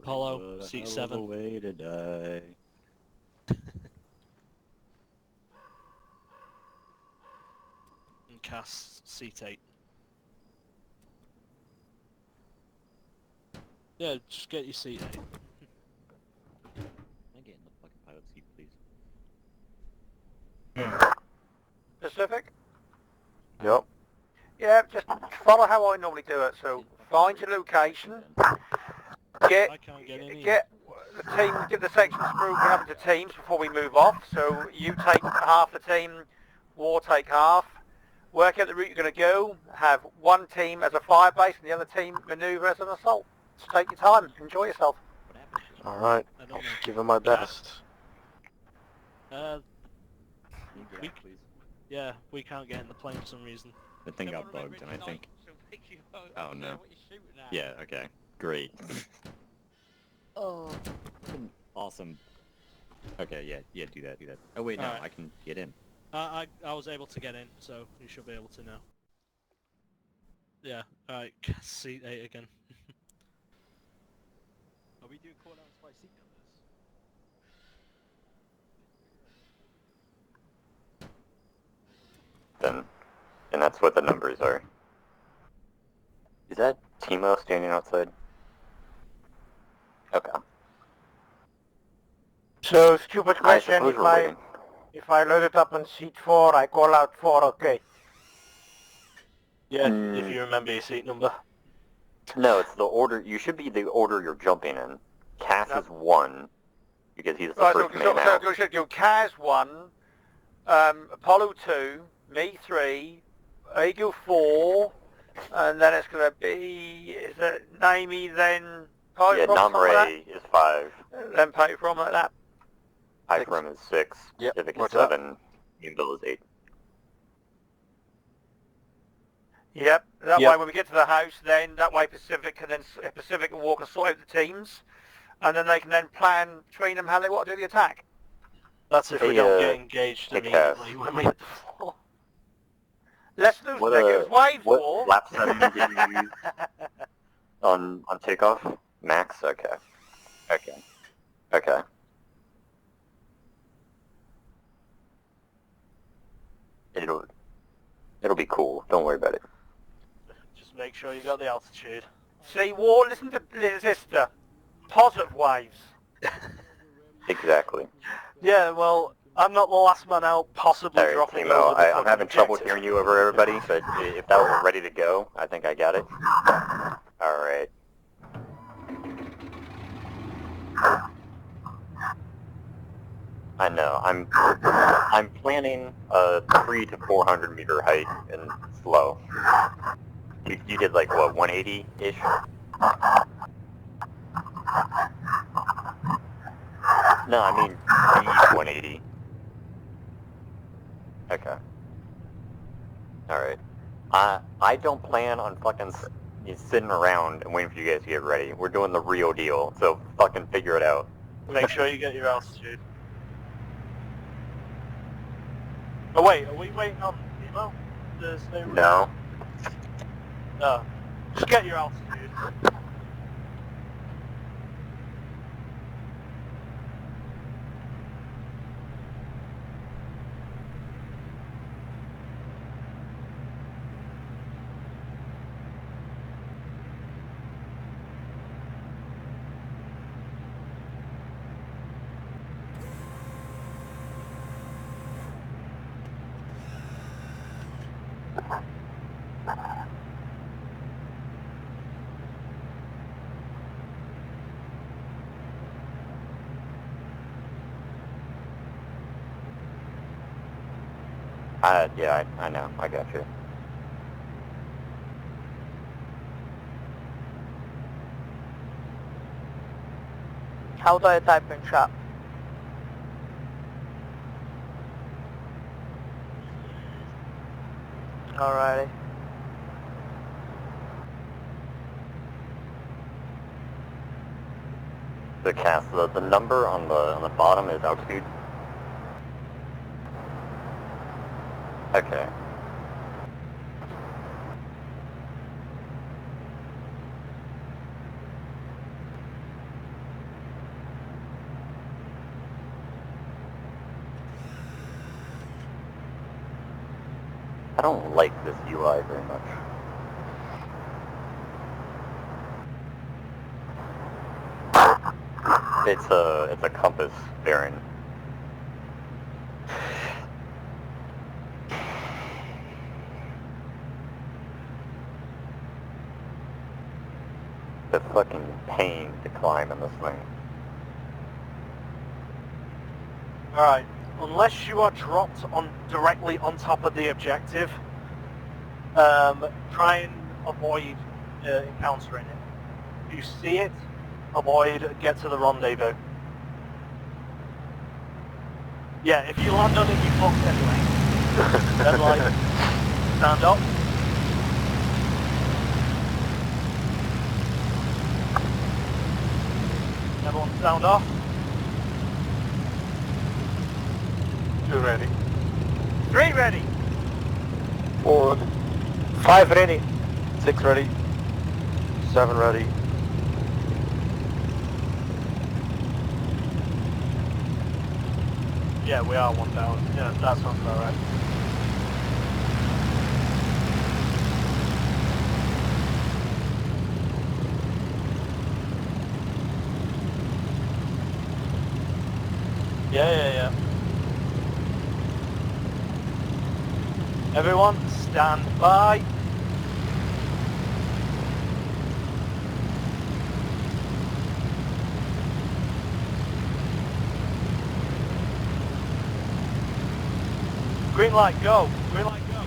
Apollo, seat 7. Way to die. And Cass, seat 8. Yeah, just get your seat 8. Can I get in the fucking pilot seat, please? Pacific? Yep. Yeah, just follow how I normally do it. So find your location, get I can't get in either. get the team, get the sections broken up into teams before we move off. So you take half the team, War take half. Work out the route you're going to go. Have one team as a fire base and the other team maneuver as an assault. Just take your time. Enjoy yourself. Alright. I don't know. Give it my best. Can you get We- out, please? Yeah, we can't get in the plane for some reason. The thing got bugged, and I think... Oh, no. Yeah, okay. Great. Oh, awesome. Okay, yeah, do that. Oh, wait, no, Alright. I can get in. I was able to get in, so you should be able to now. Yeah, alright, seat 8 again. Are we doing call-outs by seat numbers? And that's what the numbers are. Is that Timo standing outside? Okay. So stupid question. suppose we're waiting. If I load it up on seat 4, I call out 4. Okay. Yeah, if you remember your seat number. No, it's the order. You should be the order you're jumping in. Cass is 1, because he's the Right, first so man out. we should go Kaz 1, Apollo 2, me 3, Ego 4, and then it's going to be, is it Naomi, then Python? Yeah, Namre is 5. Then Python like that. Python is 6. Yep, Civic is what's up? 7. Unville is 8. Yep, that Yep. way when we get to the house, then that way Pacific can then Pacific and Walker sort out the teams, and then they can then plan, train them how they want to do the attack. That's if we Hey, don't get engaged hey, immediately when we hit the floor. Let's lose What, negatives wave what war. lap setting did you use on takeoff? Max? Okay. It'll be cool. Don't worry about it. Just make sure you got the altitude. See, War, listen to sister. Positive waves. Exactly. Yeah, well, I'm not the last man out, possibly Alright, dropping Timo, over the I'm fucking having trouble objective. hearing you over everybody, but if that was ready to go, I think I got it. Alright. I know, I'm planning a 300 to 400 meter height and slow. You did like, what, 180-ish? No, I mean, B 180. Okay. Alright. I don't plan on fucking sitting around and waiting for you guys to get ready. We're doing the real deal, so fucking figure it out. Make sure you get your altitude. Oh wait, are we waiting on Timo to stay ready? No. No. Just get your altitude. Yeah, I know. I got you. How do I type in chat? Alrighty. The cast, the number on the bottom is altitude. Okay. don't like this UI very much. It's a compass bearing. The fucking pain to climb in this thing. Alright, unless you are dropped directly on top of the objective, try and avoid encountering it. If you see it, avoid, get to the rendezvous. Yeah, if you land on it, you fucked anyway. Then, like, stand up. Everyone sound off. 2 ready. 3 ready. 4. 5 ready. 6 ready. 7 ready. Yeah, we are 1 down. Yeah, that sounds about right. Yeah. Everyone, stand by. Green light, go. Green light, go. Go.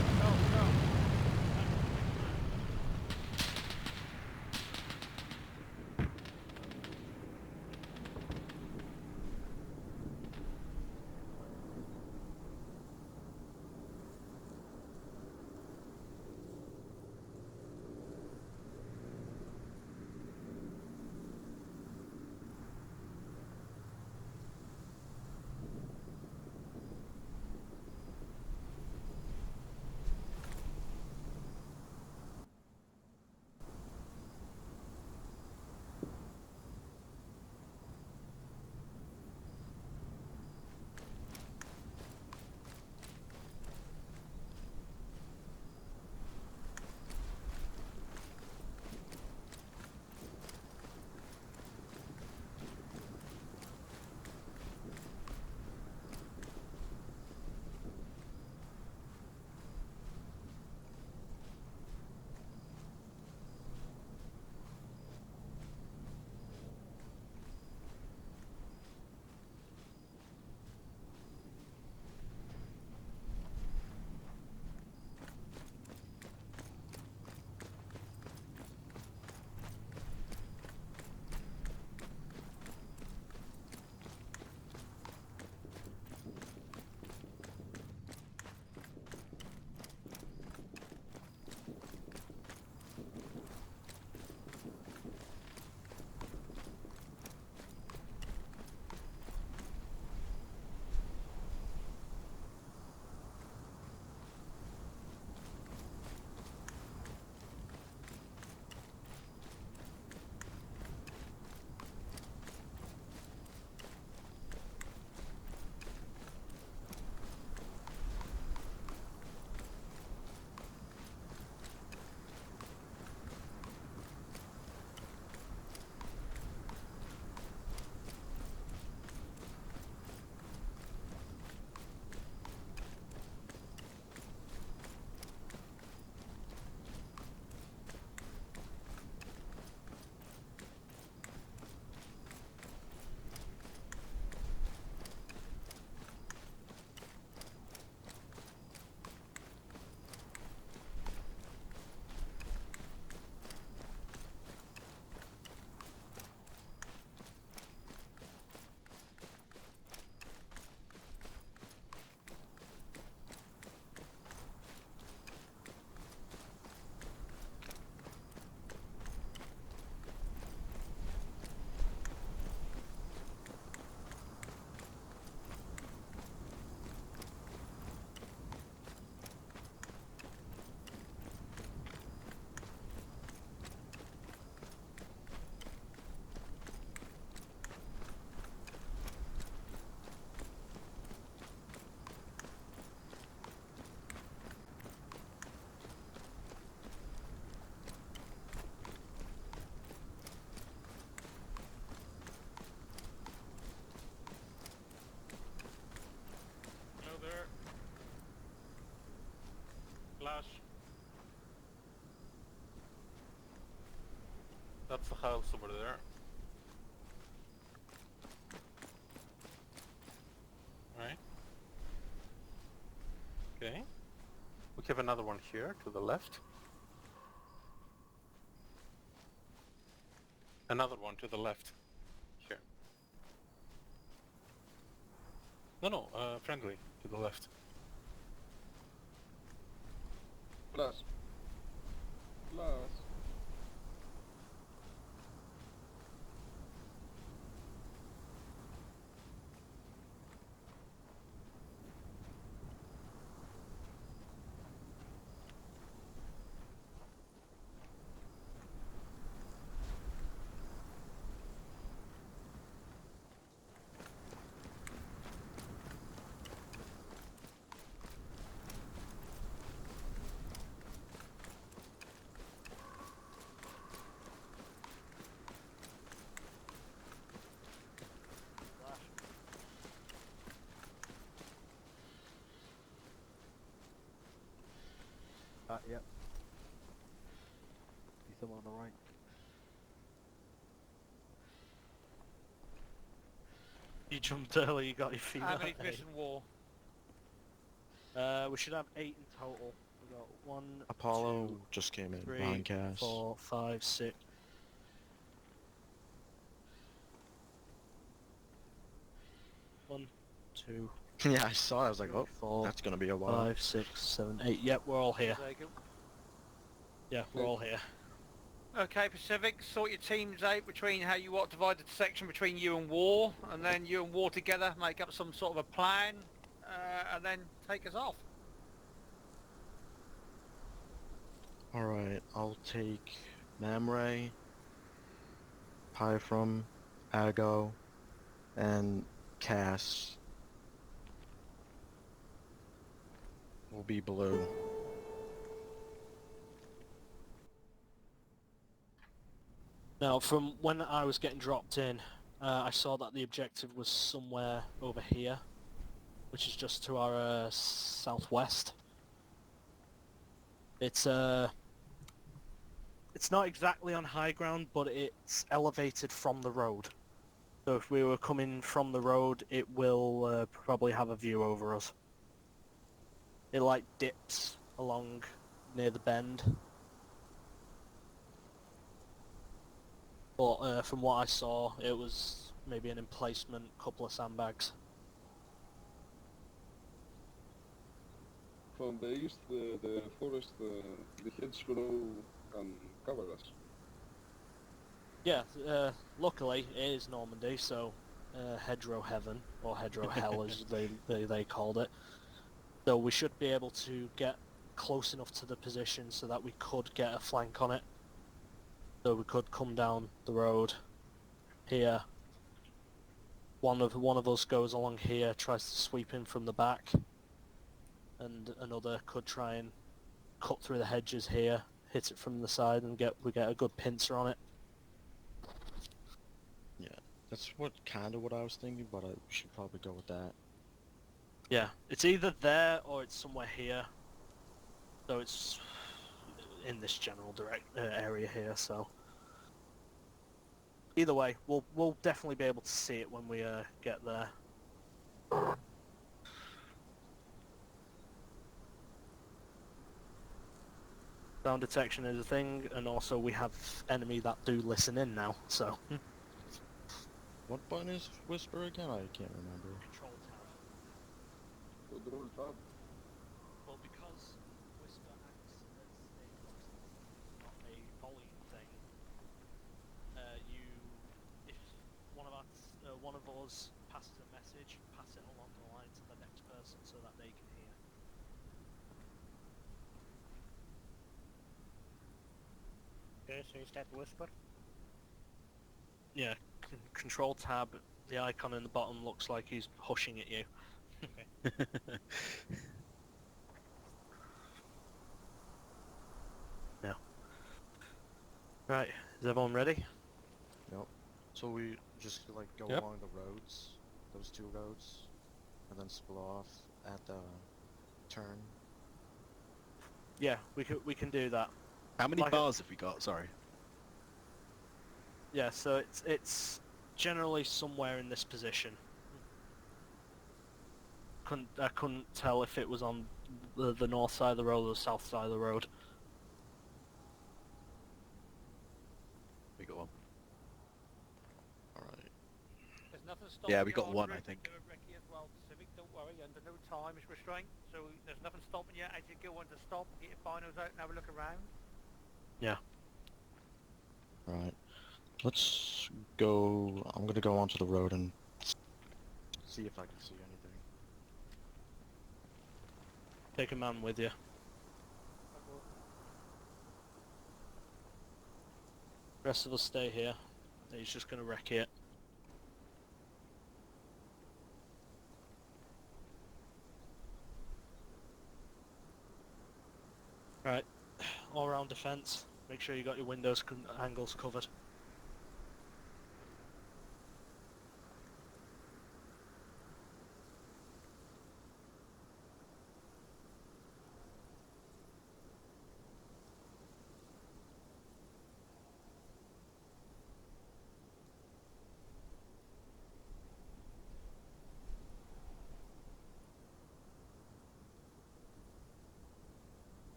That's the house over there. Right. Okay. We have another one here to the left. Another one to the left. Here. No, friendly to the left. Plus. Yep. See someone on the right. You jumped early, you got your feet How many wet, fish in war? We should have 8 in total. We got 1, Apollo 2, just came in. 3, Ron Cass. 4, 5, 6. 1, 2, Yeah, I saw it. I was like, 3, oh, 4, that's gonna be a while. 5, 6, 7, 8. Yep, we're all here. Yeah, we're all here. Okay, Pacific, sort your teams out between how you want to divide the section between you and War, and then you and War together make up some sort of a plan, and then take us off. Alright, I'll take Mamray, Pyfrom, Ago, and Cass. Will be blue. Now, from when I was getting dropped in, I saw that the objective was somewhere over here, which is just to our southwest. It's not exactly on high ground, but it's elevated from the road. So if we were coming from the road, it will probably have a view over us. It like dips along near the bend. But from what I saw, it was maybe an emplacement, couple of sandbags. From the east, the forest, the hedge below can cover us. Yeah, luckily it is Normandy, so hedgerow heaven, or hedgerow hell as they called it. So we should be able to get close enough to the position so that we could get a flank on it. So we could come down the road here. One of us goes along here, tries to sweep in from the back, and another could try and cut through the hedges here, hit it from the side, and we get a good pincer on it. Yeah, that's kind of what I was thinking, but I should probably go with that. Yeah, it's either there or it's somewhere here. So it's in this general area here. So either way, we'll definitely be able to see it when we get there. Sound detection is a thing, and also we have enemy that do listen in now. So. What button is Whisper again? I can't remember. Control tab. Control tab. Well, because Whisper acts as not a volume thing, if one of us passes a message, pass it along the line to the next person so that they can hear. Okay, so is that Whisper? Yeah, control tab, the icon in the bottom looks like he's hushing at you. Okay. No. Right, is everyone ready? Yep. So we just like go Yep. along the roads, those 2 roads, and then split off at the turn. Yeah, we can do that. How many Like bars have we got? Sorry. Yeah, so it's generally somewhere in this position. I couldn't tell if it was on the north side of the road or the south side of the road. We got one. Alright. There's nothing stopping Yeah, we you got on one, route I think. to Ricky as well, Pacific, don't worry, under no time is restraint, so there's nothing stopping you as you go on to stop, get your binos out and have a look around. Yeah. Right. Let's go... I'm gonna go onto the road and see if I can see anything. Take a man with you. Rest of us stay here. He's just gonna wreck it. Right. All round defense. Make sure you got your windows angles covered.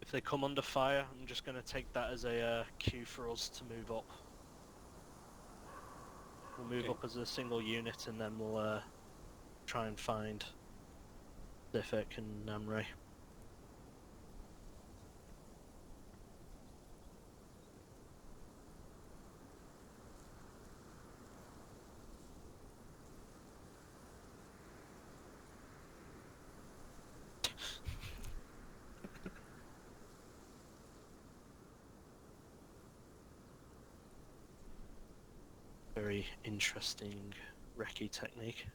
If they come under fire, I'm just going to take that as a cue for us to move up. We'll move up as a single unit and then we'll try and find Pacific and Namre. Very interesting recce technique.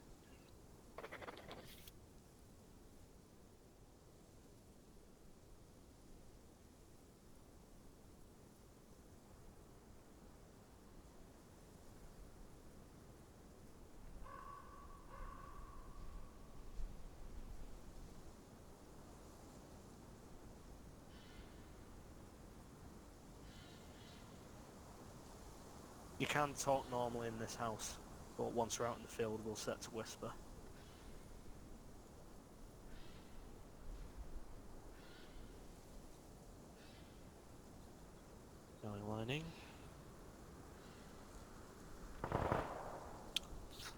You can talk normally in this house, but once we're out in the field we'll set to whisper. Going lining.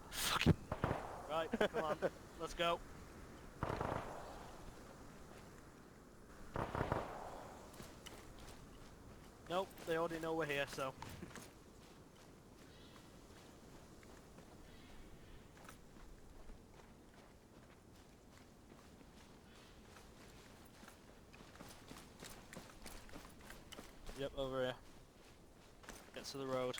Fucking... Right, come on, let's go. Nope, they already know we're here, so... Yep, over here. Get to the road.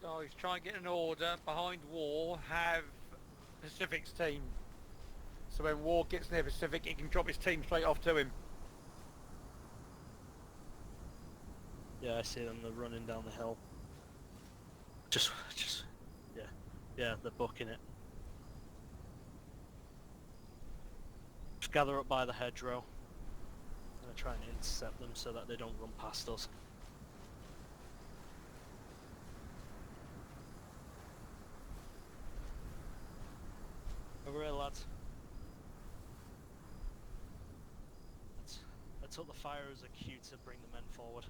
Guys, try and get an order behind War, have Pacific's team. So when War gets near Pacific, he can drop his team straight off to him. Yeah, I see them, they're running down the hill. Just, yeah, they're booking it. Just gather up by the hedgerow. I'm gonna try and intercept them so that they don't run past us. Over here, lads. I took the fire as a cue to bring the men forward.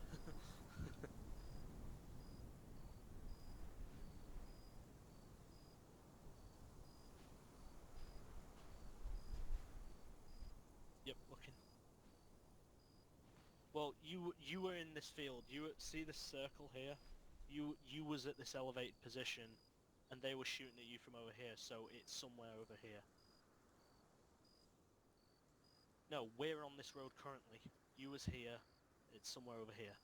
Yep, looking. Well, you were in this field. See this circle here? You was at this elevated position, and they were shooting at you from over here. So it's somewhere over here. No, we're on this road currently. You was here. It's somewhere over here.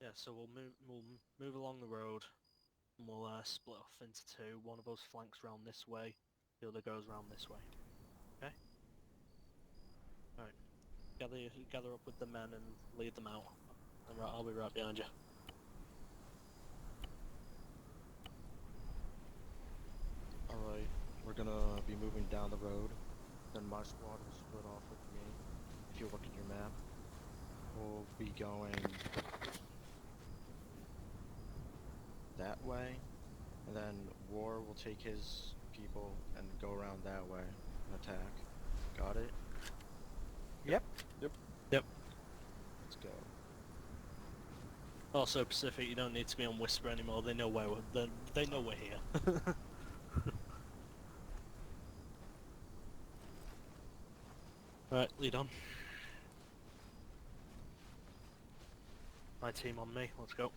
Yeah, so we'll move along the road. And we'll split off into two. One of us flanks round this way, the other goes round this way. Okay? Alright. Gather up with the men and lead them out. And I'll be right behind you. Alright, we're gonna be moving down the road. Then my squad will split off with me. If you look at your map, we'll be going that way. And then War will take his people and go around that way and attack. Got it? Yep. Yep. Let's go. Also, Pacific, you don't need to be on Whisper anymore. They know where they know we're here. Right, lead on. My team on me. Let's go.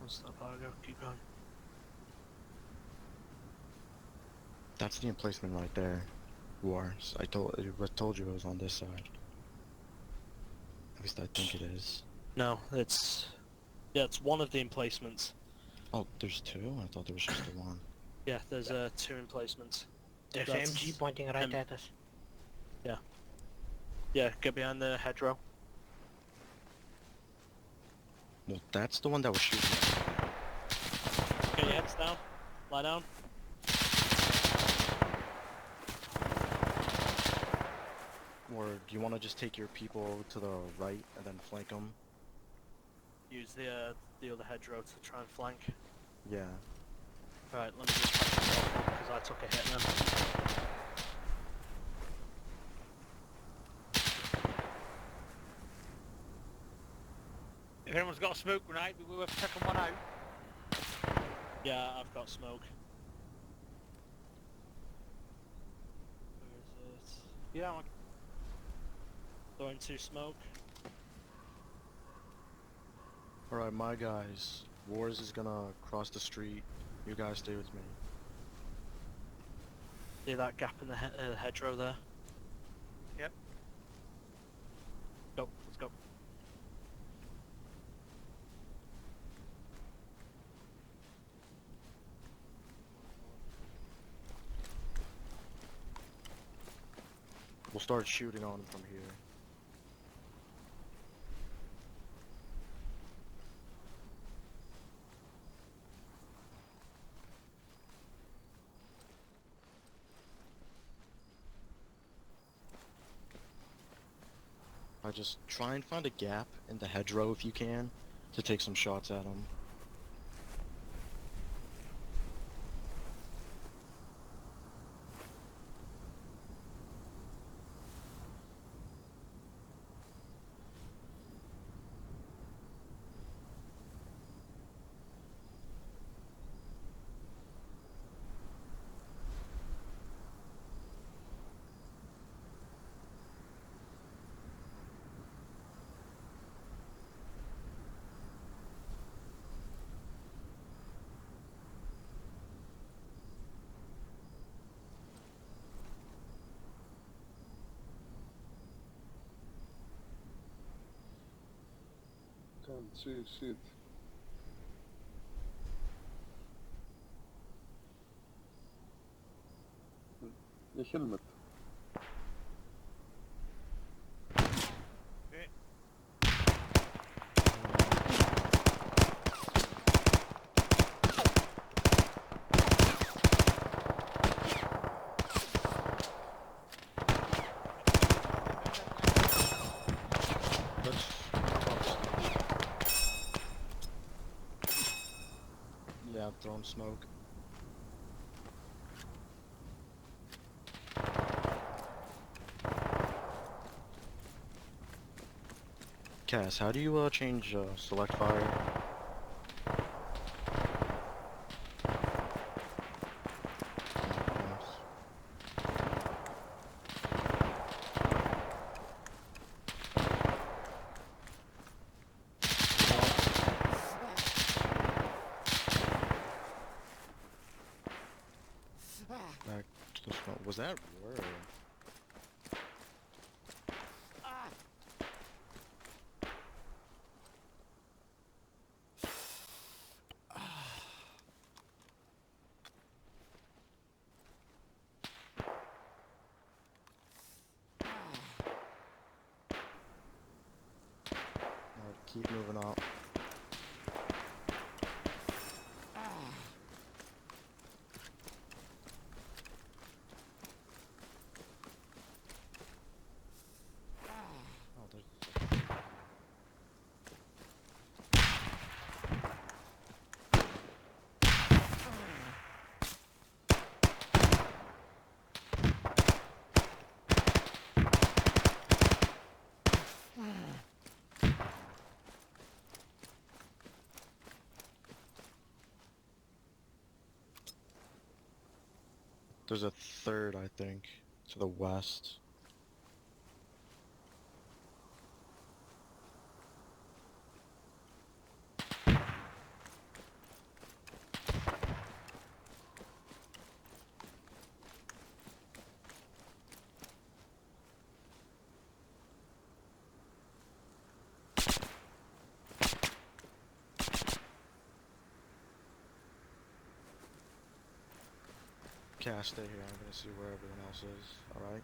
One step go. Keep going. That's the emplacement right there. War. I told you it was on this side. At least I think it is. No, it's one of the emplacements. Oh, there's two? I thought there was just the one. Yeah, there's two emplacements. There's That's- MG pointing right at us. Yeah, get behind the hedgerow. Well, that's the one that was shooting us. Get your heads down. Lie down. Or do you want to just take your people to the right and then flank them? Use the other hedgerow to try and flank. Yeah. Right, let me just because I took a hit then. If anyone's got a smoke grenade, we will have taken one out. Yeah, I've got smoke. Where is it? Yeah, I'm Throwing two smoke. Alright, my guys. Wars is gonna cross the street. You guys stay with me. See that gap in the hedgerow there? Yep. Go, let's go. We'll start shooting on them from here. I just try and find a gap in the hedgerow if you can, to take some shots at them. Can't see shit. Your helmet. Yeah, I've thrown smoke. Cass, how do you change select fire? Back to the front. Was that word? Alright, keep moving up. Oh, there's... There's a third, I think, to the west. Cash, stay here. I'm gonna see where everyone else is. Alright?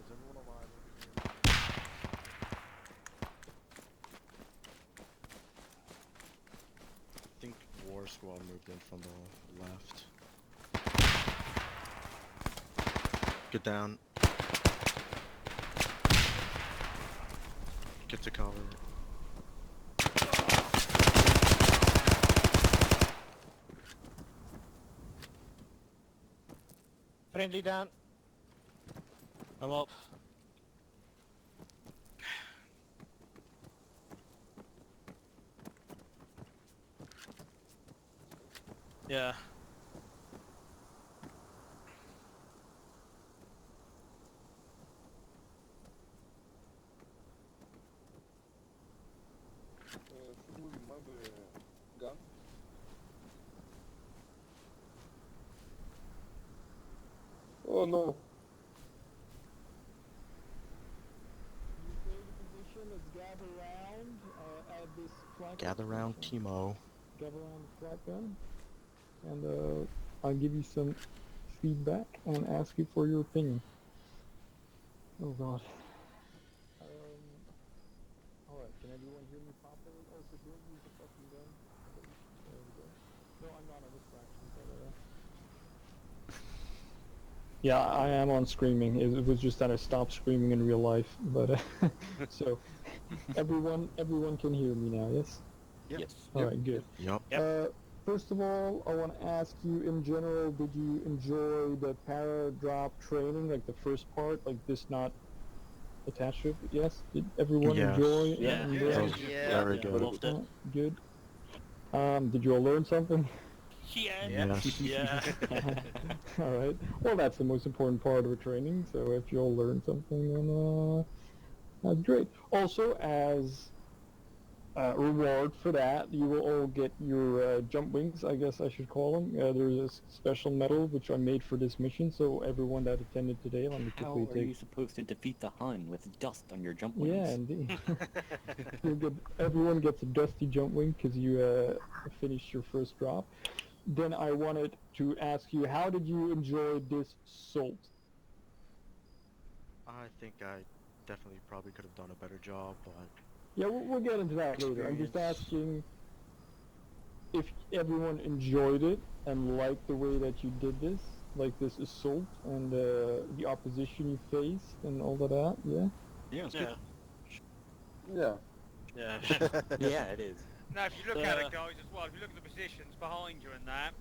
Is everyone alive over here? I think War Squad moved in from the left. Get down. Get to cover. Friendly down. I'm up. Yeah. Full mother gun. Oh no. Gather round, Timo. Gather around the flat gun, and I'll give you some feedback and ask you for your opinion. Oh god. Alright, can everyone hear me properly? Also, don't use the fucking gun, please. There we go. No, I'm not on this fraction, but yeah, I am on screaming. It was just that I stopped screaming in real life, but so everyone can hear me now, yes? Yep. Yes. Alright, good. Yep. First of all, I want to ask you, in general, did you enjoy the para-drop training, like the first part, like this not attached to it? Yes? Did everyone Yes. enjoy it? Yeah. And, That was very good. Loved it. Good. Did you all learn something? Yes. Yeah. Alright. Well, that's the most important part of the training, so if you all learn something, then that's great. Also, as reward for that, you will all get your jump wings, I guess I should call them. There's a special medal which I made for this mission, so everyone that attended today, let me How quickly are take... you supposed to defeat the Hun with dust on your jump wings? Yeah, indeed. Everyone gets a dusty jump wing because you finished your first drop. Then I wanted to ask you, how did you enjoy this Salt? I think I definitely probably could have done a better job, but... Yeah, we'll get into that later. I'm just asking if everyone enjoyed it and liked the way that you did this, like this assault and the opposition you faced and all of that, yeah? Yeah, it's Yeah. Yeah. Yeah. good. Yeah, it is. Now, if you look at it, guys, as well, if you look at the positions behind you and that,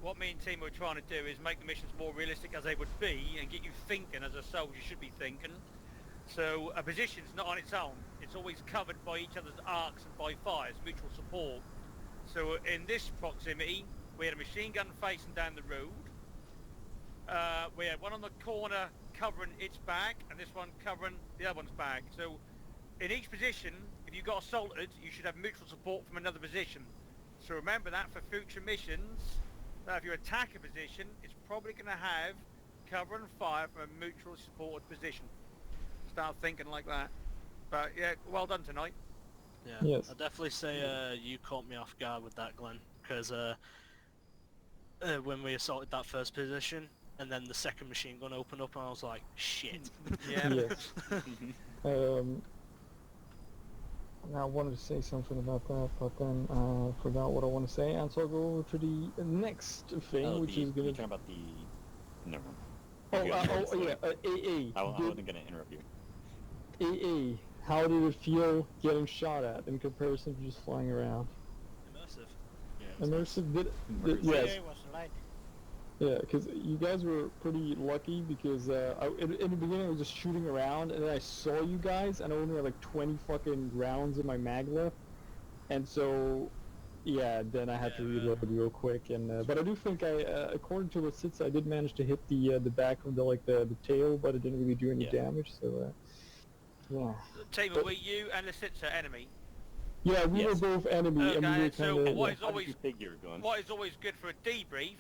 what me and Timo are trying to do is make the missions more realistic as they would be and get you thinking as a soldier should be thinking. So a position's not on its own. It's always covered by each other's arcs and by fires, mutual support. So in this proximity, we had a machine gun facing down the road. We had one on the corner covering its back, and this one covering the other one's back. So in each position, if you got assaulted, you should have mutual support from another position. So remember that for future missions, that if you attack a position, it's probably going to have cover and fire from a mutually supported position. Start thinking like that. But yeah, well done tonight. Yeah. Yes. I'd definitely say you caught me off guard with that, Glenn, because when we assaulted that first position, and then the second machine gun opened up, and I was like, shit. Yeah. Yes. Now I wanted to say something about that, but then I forgot what I want to say, and so I'll go over to the next thing, which is going You're to... talking about the... Never mind. AA. I wasn't going to interrupt you. AA, how did it feel getting shot at in comparison to just flying around? Immersive. Yeah, Immersive, yes. Yeah, because you guys were pretty lucky because in the beginning I was just shooting around and then I saw you guys and I only had like 20 fucking rounds in my mag left. And so, yeah, then I had to reload real quick. And but I do think according to what Sitz, I did manage to hit the back of the tail, but it didn't really do any damage. So, yeah. Timo, were you and the Sitzer enemy? Yeah, we were both enemy. And we were so kinda, what How did you figure, Glenn? what is always good for a debrief,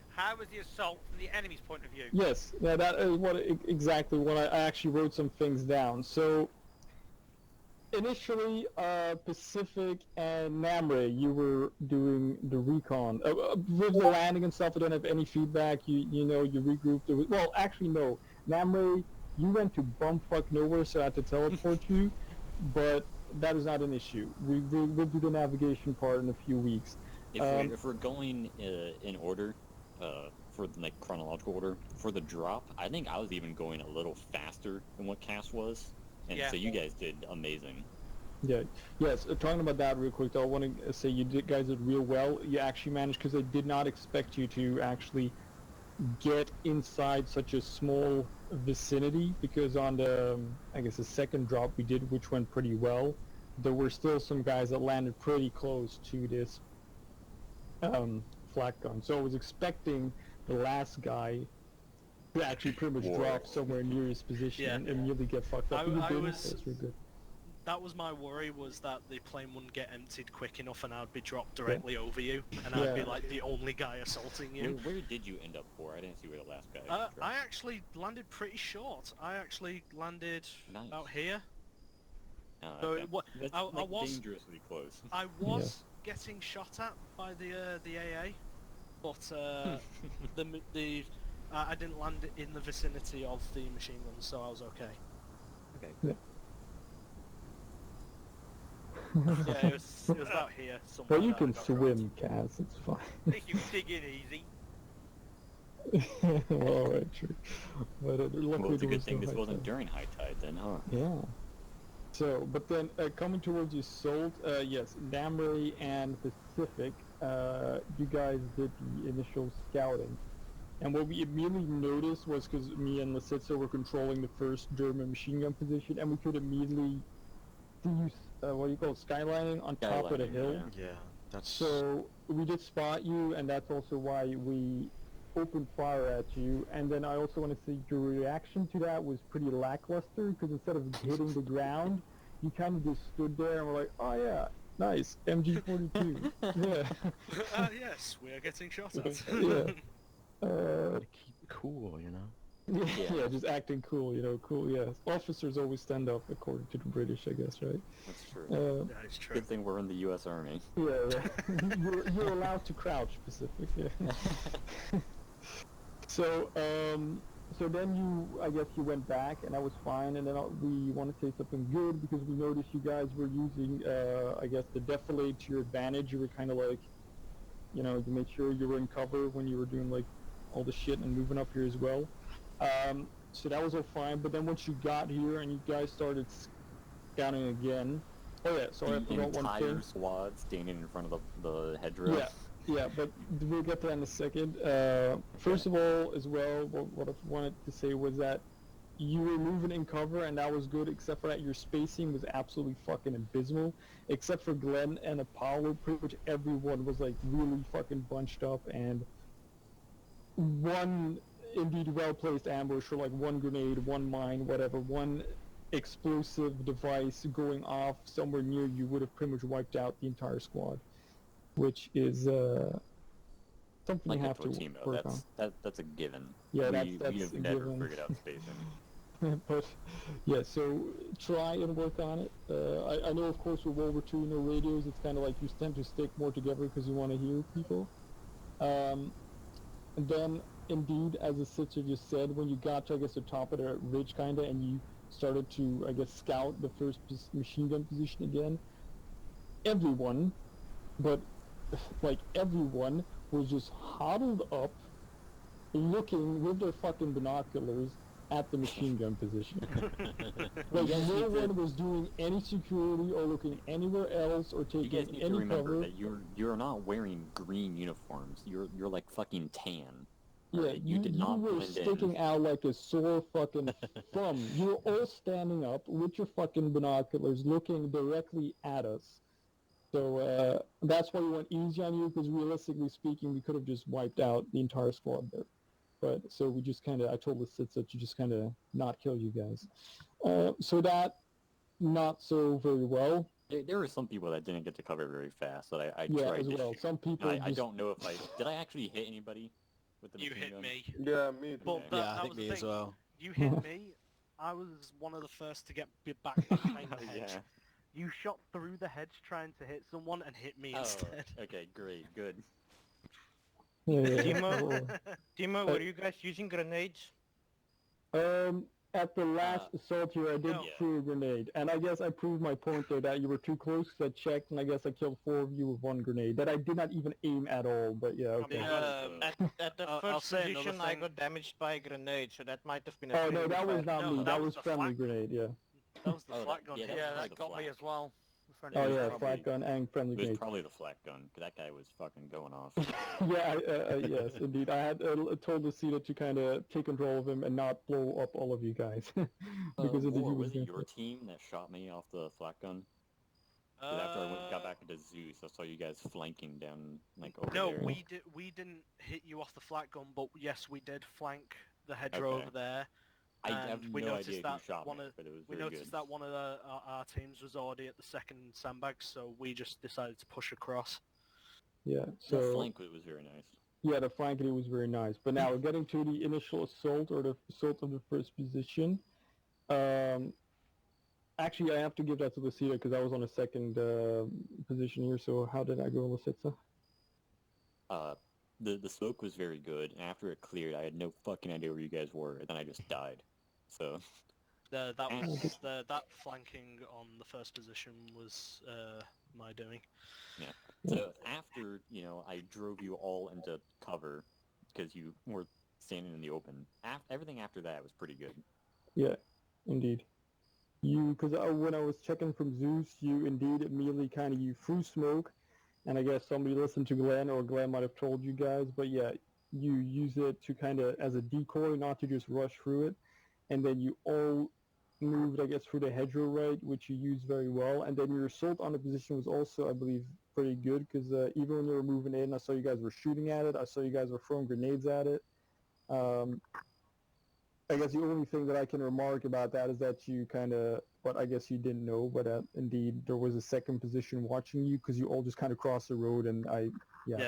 how was the assault from the enemy's point of view? Yes, yeah, that is exactly what I actually wrote some things down. So initially, Pacific and Namre, you were doing the recon. With the landing and stuff, I don't have any feedback. You know, you regrouped. Well, actually, no. Namre, you went to bumfuck nowhere, so I had to teleport you. But that is not an issue. We'll do the navigation part in a few weeks. If we're going in order, for like chronological order, for the drop, I think I was even going a little faster than what Cass was, and so you guys did amazing. Yeah. Yes. Talking about that real quick, though, I want to say guys did real well. You actually managed because I did not expect you to actually get inside such a small vicinity. Because on the, I guess the second drop we did, which went pretty well, there were still some guys that landed pretty close to this flak gun. So I was expecting the last guy to actually pretty much drop somewhere near his position and really get fucked up. I was really good. that was my worry, was that the plane wouldn't get emptied quick enough and I'd be dropped directly over you, and I'd be like the only guy assaulting you. Where did you end up for? I didn't see where the last guy dropped. I actually landed pretty short. I actually landed out here. So okay. I That's was dangerously close. I was getting shot at by the AA, but I didn't land in the vicinity of the machine guns, so I was okay. Okay. Yeah, it was about here somewhere. But you can swim, Kaz. It's fine. At least you can dig in easy. Alright, true. But Well, it's a good thing this wasn't during high tide then, huh? Yeah. So, but then coming towards the assault, yes, Namray and Pacific, you guys did the initial scouting. And what we immediately noticed was, because me and Lasitsa were controlling the first German machine gun position, and we could immediately see, what do you call it, skylining on top of the hill. Yeah, that's... So, we did spot you, and that's also why we opened fire at you. And then I also want to say your reaction to that was pretty lackluster, because instead of hitting the ground, you kind of just stood there and were like, oh yeah, nice, MG42. Yeah. Yes, we are getting shot at. Yeah. Gotta keep it cool, you know? Yeah, just acting cool, you know, cool, yes. Officers always stand up, according to the British, I guess, right? That's true. That is true. Good thing we're in the U.S. Army. Yeah, you're allowed to crouch, Pacific, yeah. So then I guess you went back, and that was fine, and then we want to say something good, because we noticed you guys were using, I guess, the defilade to your advantage. You were kind of like, you know, to make sure you were in cover when you were doing, like, all the shit and moving up here as well. So that was all fine, but then once you got here and you guys started scouting again... Oh yeah, sorry, I forgot one thing. The entire squad standing in front of the hedgerow. Yeah, but we'll get to that in a second. First of all, as well, what I wanted to say was that you were moving in cover, and that was good, except for that your spacing was absolutely fucking abysmal. Except for Glenn and Apollo, pretty much everyone was, like, really fucking bunched up, and one indeed well-placed ambush, or like one grenade, one mine, whatever, one explosive device going off somewhere near you would have pretty much wiped out the entire squad, which is something like you have to work on. That's a given. Yeah, we that's have a never given. figured out spacing. But yeah, so try and work on it. I know, of course, with World War II, no radios, it's kind of like you tend to stick more together because you want to hear people. And then, indeed, as the sister just said, when you got to, I guess, the top of the ridge, kind of, and you started to, I guess, scout the first machine gun position again, everyone, but, like, everyone was just huddled up, looking with their fucking binoculars at the machine gun position. Like, no one was doing any security or looking anywhere else or taking you guys need any to remember cover. that you're not wearing green uniforms. You're like fucking tan. Yeah, right? You did not were blend sticking in. out like a sore fucking thumb. You were all standing up with your fucking binoculars looking directly at us. So that's why we went easy on you, because realistically speaking, we could have just wiped out the entire squad there. But so we just kind of, I told the Sits that you just kind of not kill you guys. So that, not so very well. There were some people that didn't get to cover very fast, so I Yeah, tried as to well. shoot. Some people I don't know if did I actually hit anybody with the You machine hit gun? me. Yeah, me too. But Yeah, I that think was me the as thing. well. You hit me. I was one of the first to get back behind the hedge. Yeah. You shot through the hedge trying to hit someone and hit me instead. Okay, great, good. Yeah, Timo, were you guys using grenades? At the last assault here, I did no. throw a grenade, and I guess I proved my point there that you were too close, because I checked, and I guess I killed 4 of you with 1 grenade that I did not even aim at all, but yeah, okay. At the I'll first say another position, I thing. got damaged by a grenade, so that might have been a Oh no, failure that was fire. not No, me, that that was was the friendly flak. grenade, yeah. That was the Oh, flak gun. yeah, hit. Yeah, was that the got me flak. as well. Oh was yeah, probably- flak gun and friendly It was grenade. probably the flak gun, because that guy was fucking going off. Yeah, yes, indeed. I had told Lucida to kind of take control of him and not blow up all of you guys. Because of the War, was USD. it your team that shot me off the flak gun? 'Cause after I got back into Zeus, I saw you guys flanking down, like, over No, there. we didn't hit you off the flak gun, but yes, we did flank the hedgerow Okay. over there. I have we no noticed idea who that shot one me, of but it was we very noticed good. that one of our teams was already at the second sandbag, so we just decided to push across. Yeah, The so... flank was very nice. Yeah, the flanking was very nice. But now, getting to the initial assault, or the assault of the first position, actually, I have to give that to Lucita, because I was on a second position here, so how did I go, Lucita? The smoke was very good, and after it cleared, I had no fucking idea where you guys were, and then I just died. So... That flanking on the first position was my doing. Yeah. So after, I drove you all into cover, because you were standing in the open, everything after that was pretty good. Yeah, indeed. Because when I was checking from Zeus, you indeed immediately you threw smoke, and I guess somebody listened to Glenn, or Glenn might have told you guys, but yeah, you use it to as a decoy, not to just rush through it, and then you all moved, I guess, through the hedgerow right, which you used very well, and then your assault on the position was also, I believe, pretty good, because even when you were moving in, I saw you guys were shooting at it, I saw you guys were throwing grenades at it. I guess the only thing that I can remark about that is that you but I guess you didn't know, but indeed there was a second position watching you, because you all just crossed the road, and I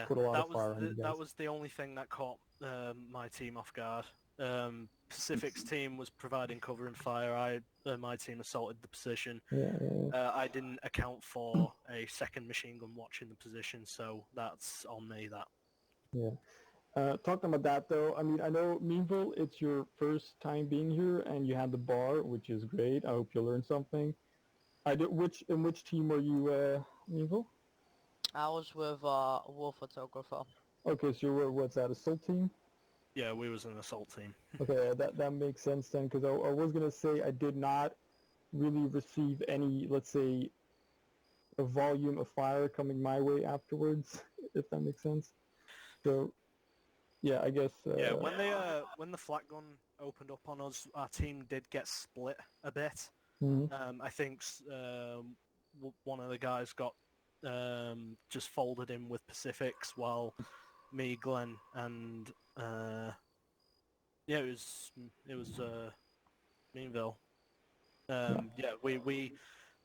put a lot of fire on you guys. That was the only thing that caught my team off guard. Pacific's team was providing cover and fire. My team assaulted the position. I didn't account for a second machine gun watching the position, so that's on me. That. Yeah. Talking about that, though, I mean, I know, Meanville, it's your first time being here, and you had the bar, which is great. I hope you learned something. In which team were you, Meanville? I was with Wolf Photographer. Okay, so what's that, assault team? Yeah, we was an assault team. Okay, that makes sense then, because I was going to say I did not really receive any, let's say, a volume of fire coming my way afterwards, if that makes sense. So... yeah, I guess... yeah, when the flak gun opened up on us, our team did get split a bit. Mm-hmm. I think one of the guys got just folded in with Pacifics, while me, Glenn, and it was Meanville. We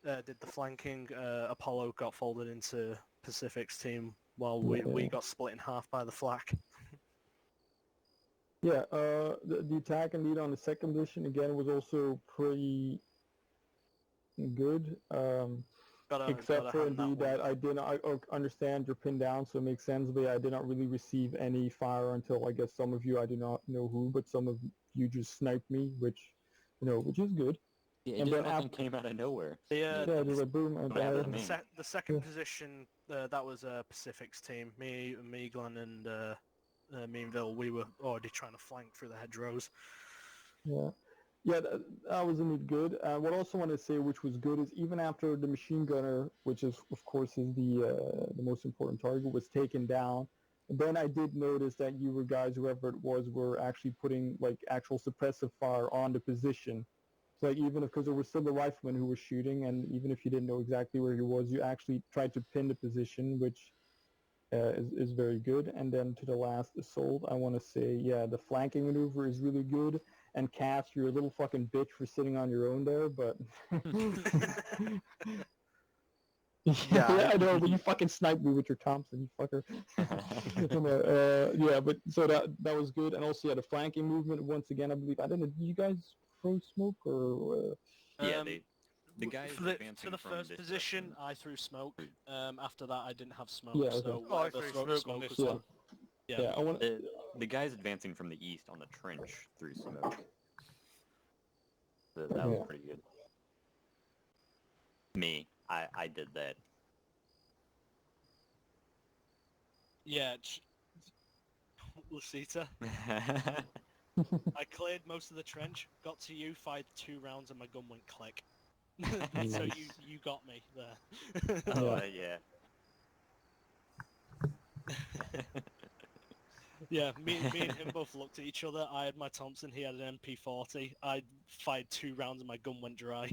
did the flanking. Apollo got folded into Pacific's team, while we got split in half by the flak. Yeah, the attack and lead on the second position again was also pretty good. Except for indeed that I did not understand you're pinned down, so it makes sense. But yeah, I did not really receive any fire until, I guess, some of you, I do not know who, but some of you just sniped me, which is good. Yeah, it just fucking came out of nowhere. Just like boom. And the second position, that was Pacific's team. Me, Glenn, and Meanville, we were already trying to flank through the hedgerows. Yeah, that was indeed good. What I also want to say, which was good, is even after the machine gunner, which is of course is the most important target, was taken down, then I did notice that you guys, whoever it was, were actually putting actual suppressive fire on the position. So even because there was still the rifleman who was shooting, and even if you didn't know exactly where he was, you actually tried to pin the position, which is very good. And then to the last assault, I want to say, the flanking maneuver is really good. And Cass, you're a little fucking bitch for sitting on your own there, but... yeah, I know, but you fucking sniped me with your Thompson, you fucker. But so that was good. And also, the flanking movement, once again, I believe, I don't know, did you guys throw smoke, or... The guys to the first position, I threw smoke. After that, I didn't have smoke. Yeah, okay. So I threw smoke on this one. Yeah, the guys advancing from the east on the trench threw smoke. That was pretty good. Me, I did that. Yeah, Lucita. I cleared most of the trench, got to you, fired 2 rounds, and my gun went click. So you got me there. Oh, yeah. Yeah, me and him both looked at each other. I had my Thompson, he had an MP40. I fired 2 rounds and my gun went dry.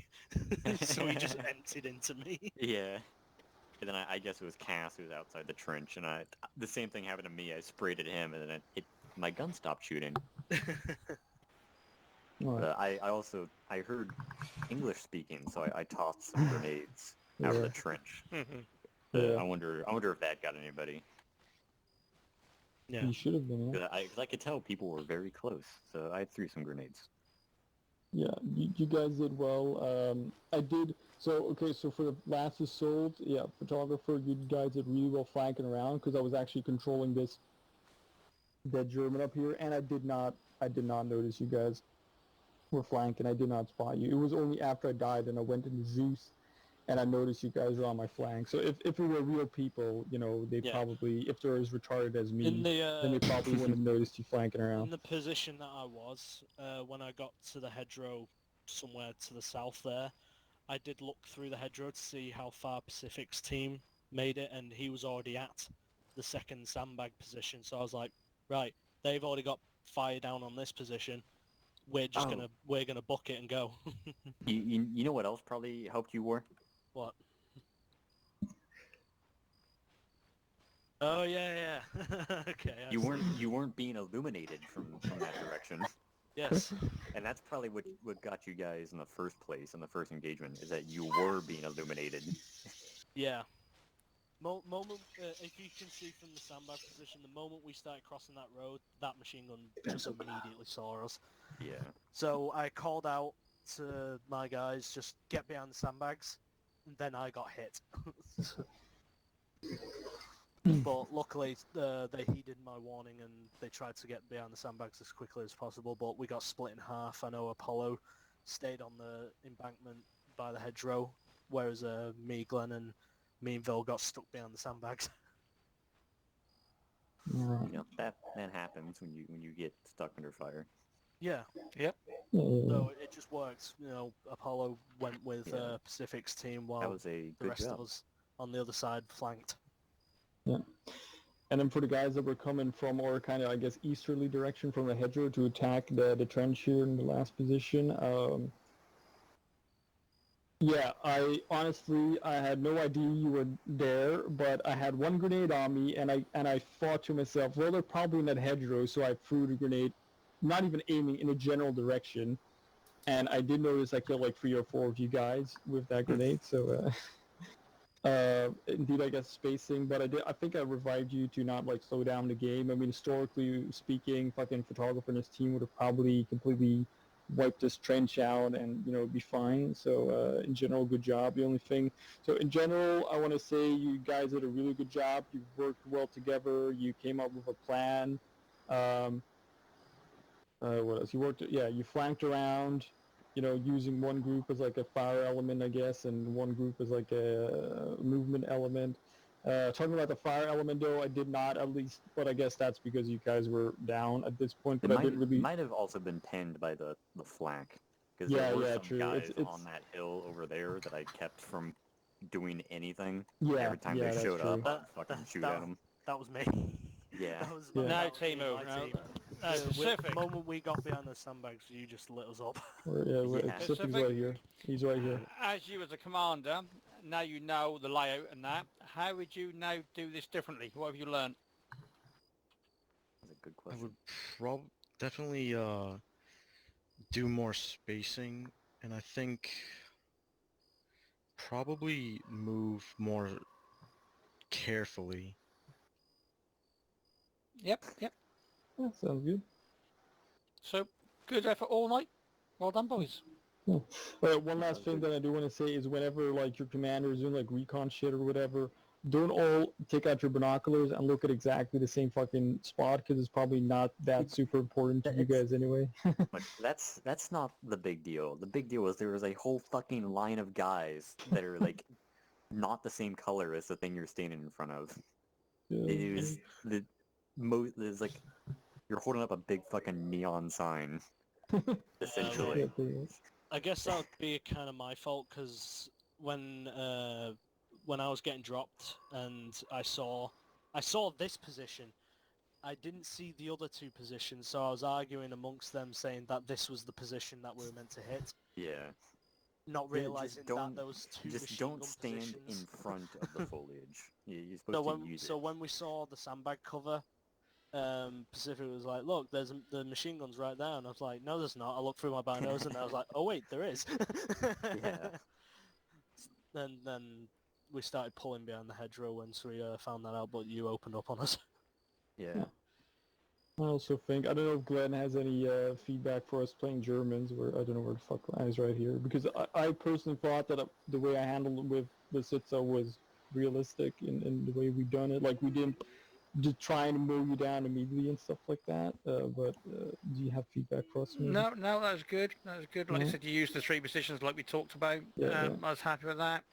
So he just emptied into me. Yeah. And then I guess it was Cass who was outside the trench, and the same thing happened to me. I sprayed at him, and then my gun stopped shooting. But I heard English speaking, so I tossed some grenades out of the trench. I wonder if that got anybody. Yeah. You should have been. Yeah. Because I could tell people were very close, so I threw some grenades. Yeah, you guys did well. I did. So okay, so for the last assault, yeah, photographer, you guys did really well flanking around because I was actually controlling that German up here, and I did not notice you guys were flanking. I did not spot you. It was only after I died and I went into Zeus, and I noticed you guys were on my flank. So if it were real people, you know, they probably, if they're as retarded as me, then they probably wouldn't have noticed you flanking around. In the position that I was, when I got to the hedgerow somewhere to the south there, I did look through the hedgerow to see how far Pacific's team made it, and he was already at the second sandbag position. So I was like, right, they've already got fire down on this position. We're just we're gonna book it and go. you know what else probably helped you, War? What? Oh yeah. Okay. You weren't being illuminated from that direction. Yes. And that's probably what got you guys in the first place, in the first engagement, is that you were being illuminated. Yeah. Moment, if you can see from the sandbag position, the moment we started crossing that road, that machine gun just immediately saw us. Yeah. So I called out to my guys, just get behind the sandbags, and then I got hit. But luckily, they heeded my warning and they tried to get behind the sandbags as quickly as possible, but we got split in half. I know Apollo stayed on the embankment by the hedgerow, whereas me, Glenn, and me and Vil got stuck behind the sandbags. You know, that happens when you get stuck under fire. Yeah. Yep. So it just works. You know, Apollo went with Pacific's team while That was a the good rest job. of us on the other side flanked. Yeah. And then for the guys that were coming from our kind of, I guess, easterly direction from the hedgerow to attack the trench here in the last position, yeah, I had no idea you were there, but I had one grenade on me, and I thought to myself, well, they're probably in that hedgerow, so I threw the grenade, not even aiming in a general direction, and I did notice I killed like 3 or 4 of you guys with that grenade, so indeed, I guess spacing, but I think I revived you to not like slow down the game. I mean, historically speaking, fucking photographer and his team would have probably completely wiped this trench out and, you know, be fine. So in general, good job. The only thing, so in general, I want to say you guys did a really good job. You worked well together. You came up with a plan. What else? You flanked around, you know, using one group as like a fire element, I guess, and one group as like a movement element. Talking about the fire element, though, I did not, at least, but I guess that's because you guys were down at this point. But I didn't really. Might have also been pinned by the flak, because there were some true. guys on that hill over there that I kept from doing anything. Yeah, every time they showed up, I'd fucking shoot at them. That was me. Yeah. That was No, that was team me and over. my No, team. Pacific. The moment we got behind the sandbags, you just lit us up. Pacific's right here. He's right here. As you as a commander, now you know the layout and that, how would you now do this differently? What have you learned? That's a good I question. would definitely do more spacing, and I think probably move more carefully. Yep. Yeah, sounds good. So, good effort all night. Well done, boys. Yeah. One last thing that I do want to say is whenever like your commander is doing like recon shit or whatever, don't all take out your binoculars and look at exactly the same fucking spot, because it's probably not that super important to you guys anyway. But that's not the big deal. The big deal is there was a whole fucking line of guys that are like not the same color as the thing you're standing in front of. Yeah. It was it's like you're holding up a big fucking neon sign, essentially. I guess that would be kind of my fault, because when I was getting dropped and I saw this position, I didn't see the other 2 positions, so I was arguing amongst them saying that this was the position that we were meant to hit. Yeah. Not realizing that there was 2 just machine don't gun stand positions. in front of the foliage. You're supposed to use it. So when we saw the sandbag cover, Pacific was like, look, the machine gun's right there, and I was like, no, there's not. I looked through my binos, and I was like, oh wait, there is. Yeah. Then we started pulling behind the hedgerow once we found that out, but you opened up on us. Yeah. I also think, I don't know if Glenn has any feedback for us playing Germans, where I don't know where the fuck Glenn is right here, because I personally thought that the way I handled it with the Sitza was realistic in the way we done it. Like, we didn't just trying to mow you down immediately and stuff like that, but do you have feedback for us? Maybe? No, that was good. That was good. Like I Yeah. said, you used the 3 positions like we talked about. Yeah. I was happy with that.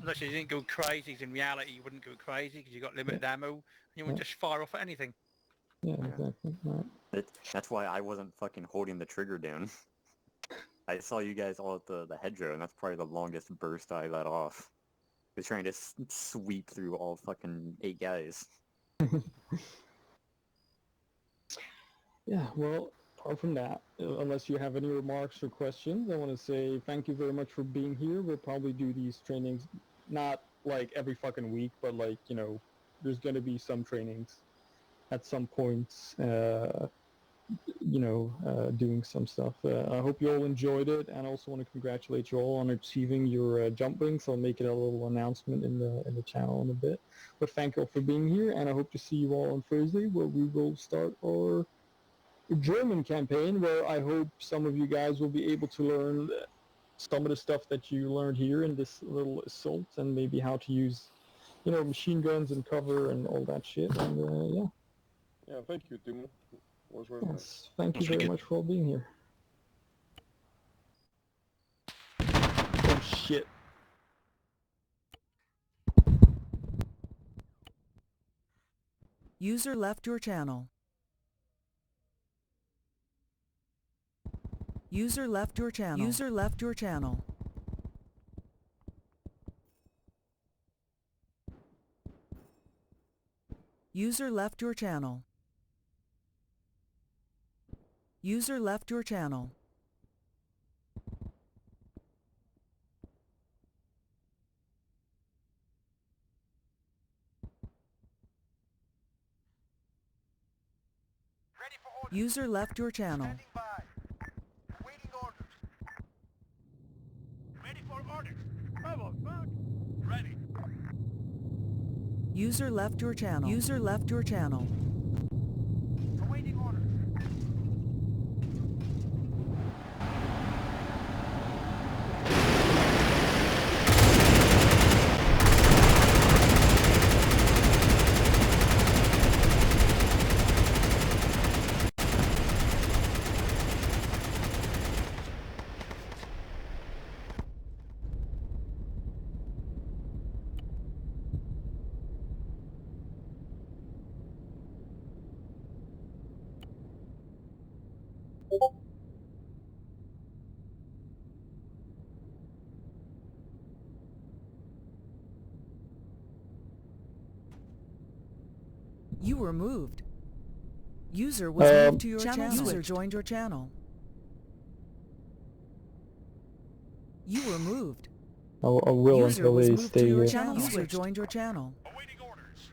Actually, you didn't go crazy, because in reality you wouldn't go crazy because you got limited ammo, and you wouldn't just fire off at anything. Yeah, exactly. Right. That's why I wasn't fucking holding the trigger down. I saw you guys all at the hedgerow, and that's probably the longest burst I let off. I was trying to sweep through all fucking 8 guys. Yeah, well, apart from that, unless you have any remarks or questions, I want to say thank you very much for being here. We'll probably do these trainings, not like every fucking week, but like, you know, there's going to be some trainings at some points, you know, doing some stuff. I hope you all enjoyed it, and I also want to congratulate you all on achieving your jump wings. I'll make it a little announcement in the channel in a bit. But thank you all for being here, and I hope to see you all on Thursday, where we will start our German campaign, where I hope some of you guys will be able to learn some of the stuff that you learned here in this little assault, and maybe how to use, you know, machine guns and cover and all that shit. And yeah. Yeah, thank you, Timo. Was very nice. Yes, thank you very much for all being here. Oh shit. User left your channel. User left your channel. User left your channel. User left your channel. User left your channel. User left your channel. Waiting orders. Ready for orders. Ready. User left your channel. User left your channel. Awaiting orders. You were moved. User was moved to your channel. User joined your channel. You were moved. I will until they stay here. User joined your channel. Awaiting orders.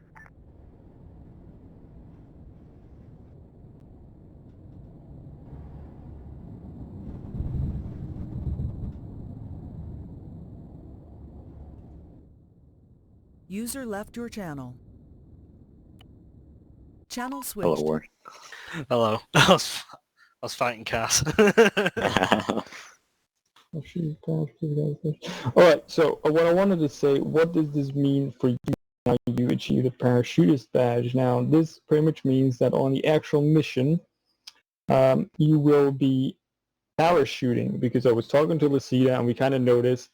User left your channel. Channel switched. Hello, War. Hello. I was fighting Cass. Alright, so what I wanted to say, what does this mean for you now you achieve the parachutist badge? Now, this pretty much means that on the actual mission, you will be parachuting, because I was talking to Lucida and we kind of noticed,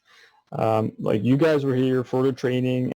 like, you guys were here for the training